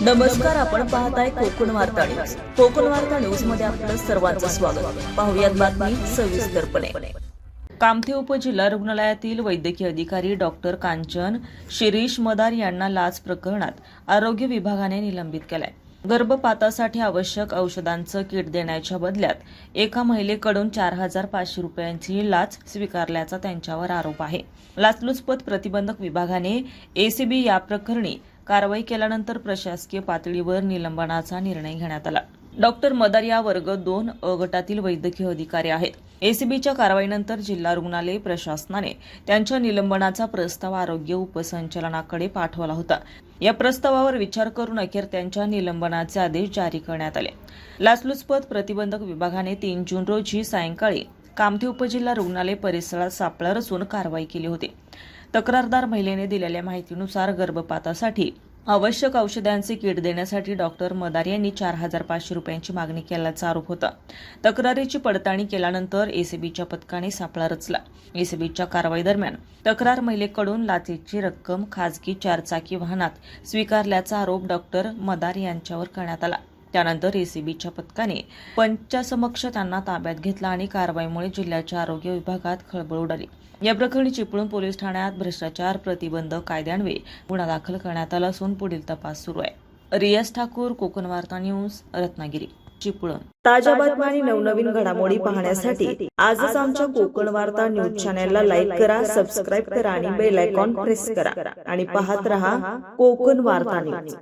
नमस्कार, आपण पाहताय कोकण वार्ता न्यूज. कोकण वार्ता न्यूज मध्ये आपलं सर्वांचं स्वागत. पाहुयात बातमी सविस्तरपणे. कामथे उपजिल्हा रुग्णालयातील वैद्यकीय अधिकारी डॉक्टर कांचन शिरीष मदार यांना लाच प्रकरणात आरोग्य विभागाने निलंबित केलंय. गर्भपातासाठी आवश्यक औषधांचं किट देण्याच्या बदल्यात एका महिलेकडून 4,500 रुपयांची लाच स्वीकारल्याचा त्यांच्यावर आरोप आहे. लाचलुचपत प्रतिबंधक विभागाने एसीबी या प्रकरणी कारवाई केल्यानंतर प्रशासकीय पातळीवर निलंबनाचा निर्णय घेण्यात आला. डॉक्टर मदार या वर्ग 2 अ गटातील वैद्यकीय अधिकारी आहेत. एसीबीच्या कारवाईनंतर जिल्हा रुग्णालय प्रशासनाने त्यांच्या निलंबनाचा प्रस्ताव आरोग्य उपसंचालनाकडे पाठवला होता. या प्रस्तावावर विचार करून अखेर त्यांच्या निलंबनाचे आदेश जारी करण्यात आले. लाचलुचपत प्रतिबंधक विभागाने 3 जून रोजी सायंकाळी कामथे उपजिल्हा रुग्णालय परिसरात सापळा रचून कारवाई केली होती. तक्रारदार महिलेने दिलेल्या माहितीनुसार गर्भपातासाठी आवश्यक औषधांचे किट देण्यासाठी डॉक्टर मदार यांनी 4,500 रुपयांची मागणी केल्याचा आरोप होता. तक्रारीची पडताळणी केल्यानंतर एसीबीच्या पथकाने सापळा रचला. एसीबीच्या कारवाई दरम्यान तक्रार महिलेकडून लाचेची रक्कम खासगी 4चाकी वाहनात स्वीकारल्याचा आरोप डॉक्टर मदार यांच्यावर करण्यात आला. त्यानंतर एसीबीच्या पथकाने पंचासमक्ष त्यांना ताब्यात घेतला आणि कारवाईमुळे जिल्ह्याच्या आरोग्य विभागात खळबळ उडाली. या प्रकरणी चिपळूण पोलीस ठाण्यात भ्रष्टाचार प्रतिबंधक कायद्यान्वये गुन्हा दाखल करण्यात आला असून पुढील तपास सुरू आहे. रियाज ठाकूर, कोकण वार्ता न्यूज, रत्नागिरी, चिपळूण. ताज्या बातम्या आणि नवनवीन घडामोडी पाहण्यासाठी आजच आमच्या कोकण वार्ता न्यूज चॅनलला लाईक करा, सबस्क्राईब करा आणि बेल आयकॉन प्रेस करा आणि पाहत रहा कोकण वार्ता न्यूज.